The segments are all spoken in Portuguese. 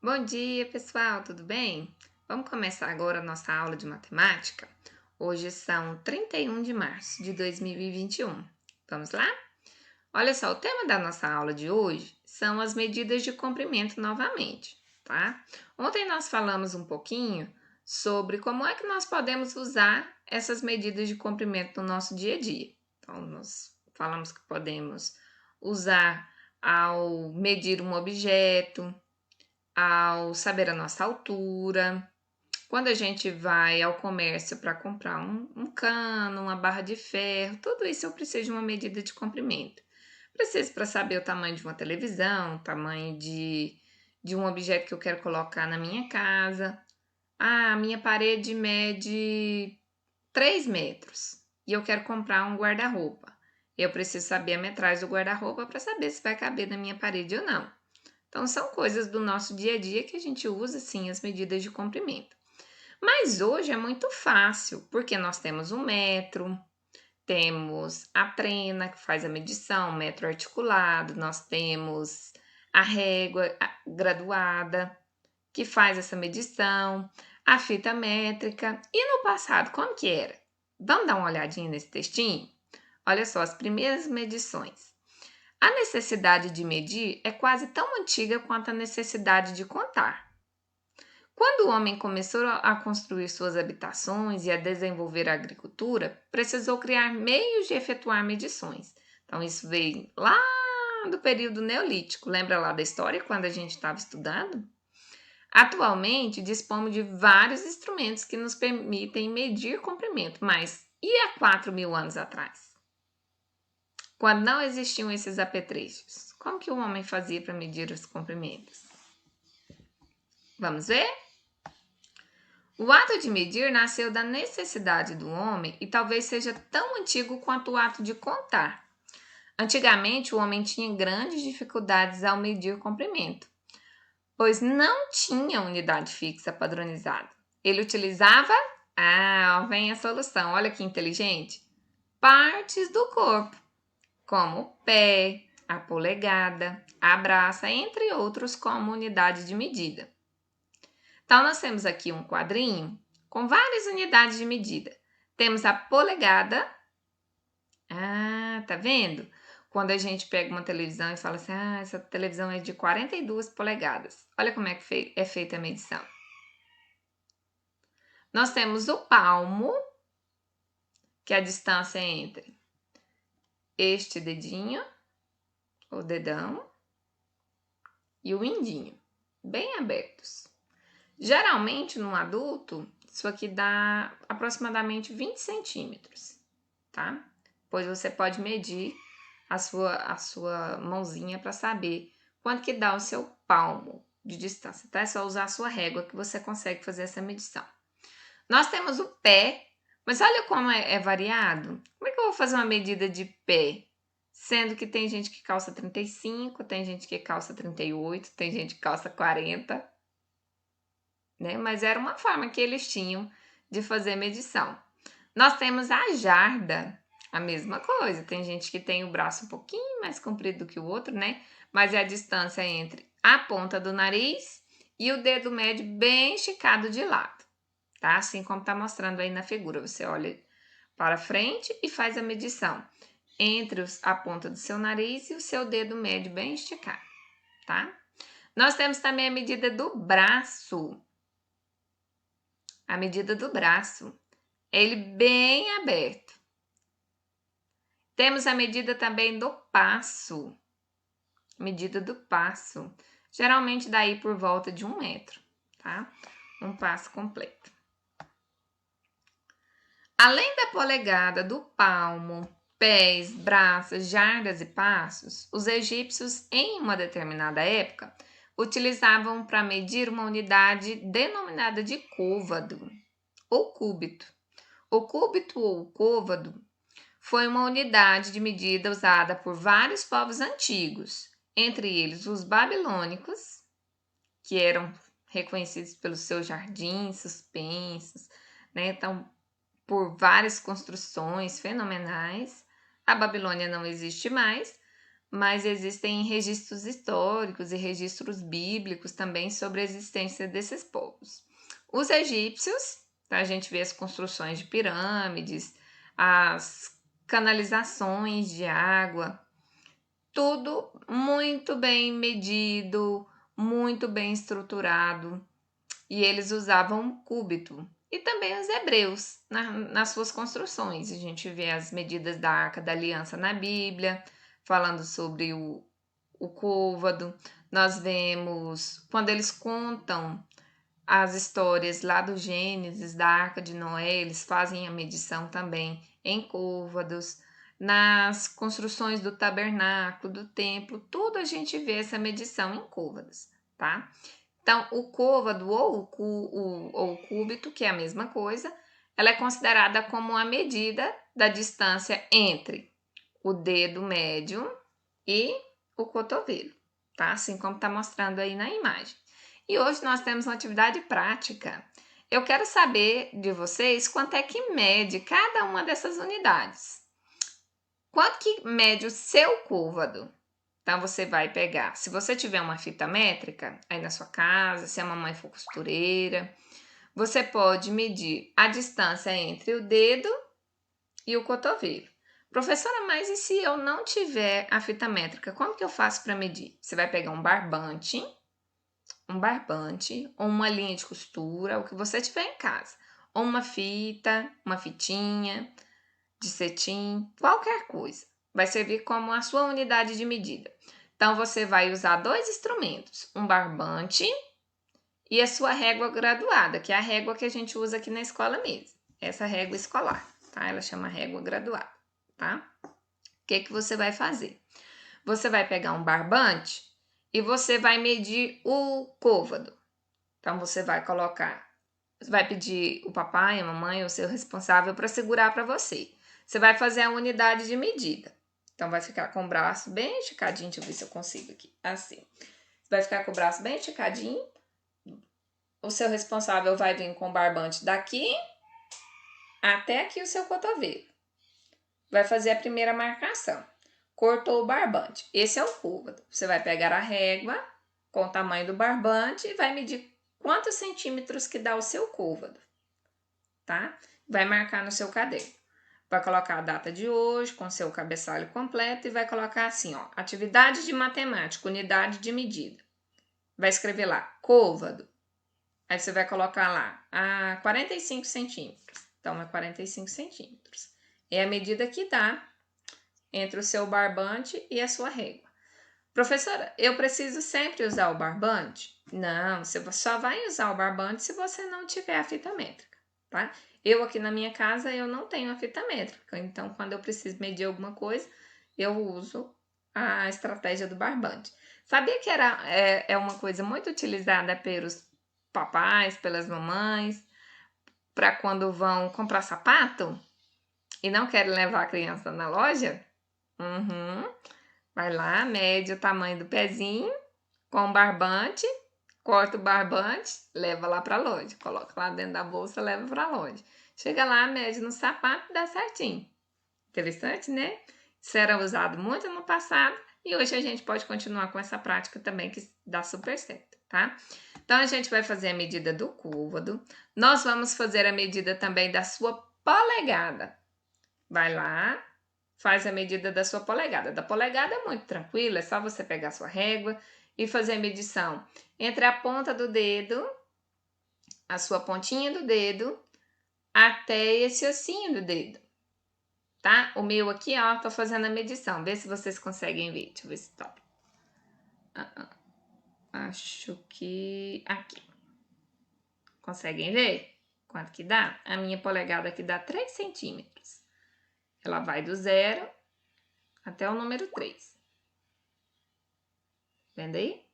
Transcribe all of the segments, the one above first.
Bom dia, pessoal, tudo bem? Vamos começar agora a nossa aula de matemática? Hoje são 31 de março de 2021. Vamos lá? Olha só, o tema da nossa aula de hoje são as medidas de comprimento novamente, tá? Ontem nós falamos um pouquinho sobre como é que nós podemos usar essas medidas de comprimento no nosso dia a dia. Então, nós falamos que podemos usar ao medir um objeto, ao saber a nossa altura, quando a gente vai ao comércio para comprar um cano, uma barra de ferro, tudo isso eu preciso de uma medida de comprimento. Preciso para saber o tamanho de uma televisão, o tamanho de um objeto que eu quero colocar na minha casa. Ah, a minha parede mede 3 metros e eu quero comprar um guarda-roupa. Eu preciso saber a metragem do guarda-roupa para saber se vai caber na minha parede ou não. Então, são coisas do nosso dia a dia que a gente usa, sim, as medidas de comprimento. Mas hoje é muito fácil, porque nós temos o metro, temos a trena, que faz a medição, o metro articulado, nós temos a régua graduada, que faz essa medição, a fita métrica. E no passado, como que era? Vamos dar uma olhadinha nesse textinho? Olha só, as primeiras medições. A necessidade de medir é quase tão antiga quanto a necessidade de contar. Quando o homem começou a construir suas habitações e a desenvolver a agricultura, precisou criar meios de efetuar medições. Então, isso veio lá do período neolítico. Lembra lá da história quando a gente estava estudando? Atualmente, dispomos de vários instrumentos que nos permitem medir comprimento, mas e há 4.000 anos atrás? Quando não existiam esses apetrechos, como que o homem fazia para medir os comprimentos? Vamos ver? O ato de medir nasceu da necessidade do homem e talvez seja tão antigo quanto o ato de contar. Antigamente, o homem tinha grandes dificuldades ao medir comprimento, pois não tinha unidade fixa padronizada. Ele utilizava, vem a solução, olha que inteligente, partes do corpo, como o pé, a polegada, a braça, entre outros, como unidade de medida. Então, nós temos aqui um quadrinho com várias unidades de medida. Temos a polegada. Tá vendo? Quando a gente pega uma televisão e fala assim, essa televisão é de 42 polegadas. Olha como é que é feita a medição. Nós temos o palmo, que é a distância entre este dedinho, o dedão, e o mindinho, bem abertos. Geralmente, no adulto, isso aqui dá aproximadamente 20 centímetros, tá? Pois você pode medir a sua mãozinha para saber quanto que dá o seu palmo de distância, tá? É só usar a sua régua que você consegue fazer essa medição. Nós temos o pé, mas olha como é variado. Como é que eu vou fazer uma medida de pé? Sendo que tem gente que calça 35, tem gente que calça 38, tem gente que calça 40, né? Mas era uma forma que eles tinham de fazer medição. Nós temos a jarda, a mesma coisa. Tem gente que tem o braço um pouquinho mais comprido do que o outro, né? Mas é a distância entre a ponta do nariz e o dedo médio bem esticado de lado, tá? Assim como tá mostrando aí na figura. Você olha para frente e faz a medição entre a ponta do seu nariz e o seu dedo médio bem esticado, tá? Nós temos também a medida do braço. A medida do braço, ele bem aberto. Temos a medida também do passo. Medida do passo. Geralmente daí por volta de 1 metro, tá? Um passo completo. Além da polegada, do palmo, pés, braços, jardas e passos, os egípcios, em uma determinada época, utilizavam para medir uma unidade denominada de côvado ou cúbito. O cúbito ou côvado foi uma unidade de medida usada por vários povos antigos, entre eles os babilônicos, que eram reconhecidos pelos seus jardins suspensos, né? Então, por várias construções fenomenais. A Babilônia não existe mais, mas existem registros históricos e registros bíblicos também sobre a existência desses povos. Os egípcios, tá? A gente vê as construções de pirâmides, as canalizações de água, tudo muito bem medido, muito bem estruturado, e eles usavam cúbito. E também os hebreus nas suas construções. A gente vê as medidas da Arca da Aliança na Bíblia, falando sobre o côvado. Nós vemos quando eles contam as histórias lá do Gênesis, da Arca de Noé, eles fazem a medição também em côvados. Nas construções do tabernáculo, do templo, tudo a gente vê essa medição em côvados, tá? Então, o côvado ou o cúbito, que é a mesma coisa, ela é considerada como a medida da distância entre o dedo médio e o cotovelo, tá? Assim como está mostrando aí na imagem. E hoje nós temos uma atividade prática. Eu quero saber de vocês quanto é que mede cada uma dessas unidades. Quanto que mede o seu côvado? Então, você vai pegar, se você tiver uma fita métrica aí na sua casa, se a mamãe for costureira, você pode medir a distância entre o dedo e o cotovelo. Professora, mas e se eu não tiver a fita métrica, como que eu faço para medir? Você vai pegar um barbante ou uma linha de costura, o que você tiver em casa, ou uma fita, uma fitinha de cetim, qualquer coisa. Vai servir como a sua unidade de medida. Então, você vai usar dois instrumentos, um barbante e a sua régua graduada, que é a régua que a gente usa aqui na escola mesmo. Essa régua escolar, tá? Ela chama régua graduada, tá? O que você vai fazer? Você vai pegar um barbante e você vai medir o côvado. Então, você vai pedir o papai, a mamãe, o seu responsável para segurar para você. Você vai fazer a unidade de medida. Então, vai ficar com o braço bem esticadinho. Deixa eu ver se eu consigo aqui. Assim. Você vai ficar com o braço bem esticadinho. O seu responsável vai vir com o barbante daqui até aqui o seu cotovelo. Vai fazer a primeira marcação. Cortou o barbante. Esse é o côvado. Você vai pegar a régua com o tamanho do barbante e vai medir quantos centímetros que dá o seu côvado, tá? Vai marcar no seu caderno. Vai colocar a data de hoje com seu cabeçalho completo e vai colocar assim, ó, atividade de matemática, unidade de medida. Vai escrever lá, côvado. Aí você vai colocar lá, 45 centímetros. Então, é 45 centímetros. É a medida que dá entre o seu barbante e a sua régua. Professora, eu preciso sempre usar o barbante? Não, você só vai usar o barbante se você não tiver a fita métrica, tá? Eu aqui na minha casa, eu não tenho a fita métrica, então quando eu preciso medir alguma coisa, eu uso a estratégia do barbante. Sabia que é uma coisa muito utilizada pelos papais, pelas mamães, para quando vão comprar sapato e não querem levar a criança na loja? Vai lá, mede o tamanho do pezinho com o barbante, corta o barbante, leva lá para a loja. Coloca lá dentro da bolsa, leva para a loja. Chega lá, mede no sapato, dá certinho. Interessante, né? Isso era usado muito no passado e hoje a gente pode continuar com essa prática também que dá super certo, tá? Então, a gente vai fazer a medida do côvado. Nós vamos fazer a medida também da sua polegada. Vai lá, faz a medida da sua polegada. Da polegada é muito tranquilo, é só você pegar a sua régua e fazer a medição entre a ponta do dedo, a sua pontinha do dedo, até esse ossinho do dedo, tá? O meu aqui, ó, tô fazendo a medição. Vê se vocês conseguem ver. Deixa eu ver se tá. Acho que aqui. Conseguem ver quanto que dá? A minha polegada aqui dá 3 centímetros. Ela vai do 0 até o número 3. Vendo aí?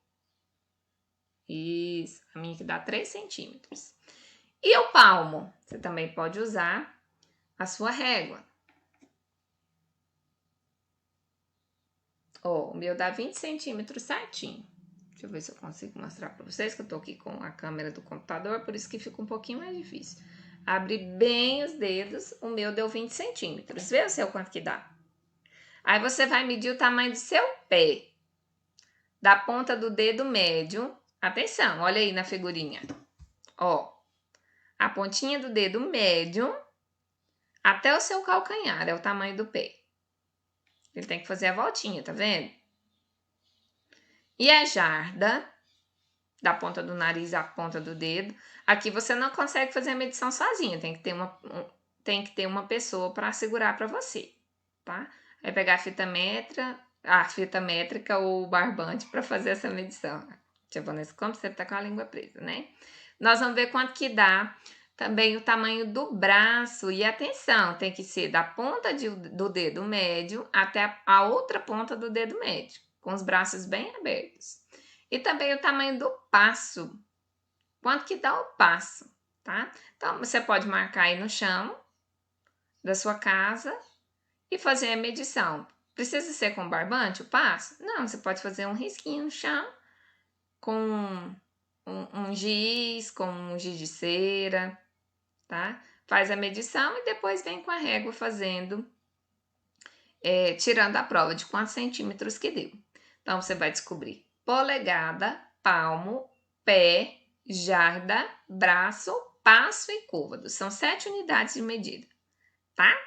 Isso, a minha que dá 3 centímetros. E o palmo? Você também pode usar a sua régua. Ó, o meu dá 20 centímetros certinho. Deixa eu ver se eu consigo mostrar para vocês, que eu tô aqui com a câmera do computador, por isso que fica um pouquinho mais difícil. Abre bem os dedos, o meu deu 20 centímetros. Vê o seu quanto que dá. Aí você vai medir o tamanho do seu pé, da ponta do dedo médio. Atenção, olha aí na figurinha. Ó, a pontinha do dedo médio até o seu calcanhar é o tamanho do pé. Ele tem que fazer a voltinha, tá vendo? E a jarda, da ponta do nariz à ponta do dedo, aqui você não consegue fazer a medição sozinha, tem que ter uma pessoa para segurar para você, tá? Aí pegar a fita métrica ou o barbante para fazer essa medição. Vanessa, como você tá com a língua presa, né? Nós vamos ver quanto que dá também o tamanho do braço. E atenção, tem que ser da ponta do dedo médio até a outra ponta do dedo médio, com os braços bem abertos. E também o tamanho do passo. Quanto que dá o passo, tá? Então, você pode marcar aí no chão da sua casa e fazer a medição. Precisa ser com barbante o passo? Não, você pode fazer um risquinho no chão com um giz, com um giz de cera, tá? Faz a medição e depois vem com a régua fazendo, tirando a prova de quantos centímetros que deu. Então, você vai descobrir polegada, palmo, pé, jarda, braço, passo e côvado. São 7 unidades de medida, tá?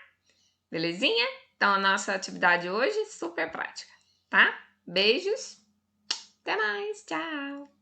Belezinha? Então, a nossa atividade hoje é super prática, tá? Beijos, até mais, tchau!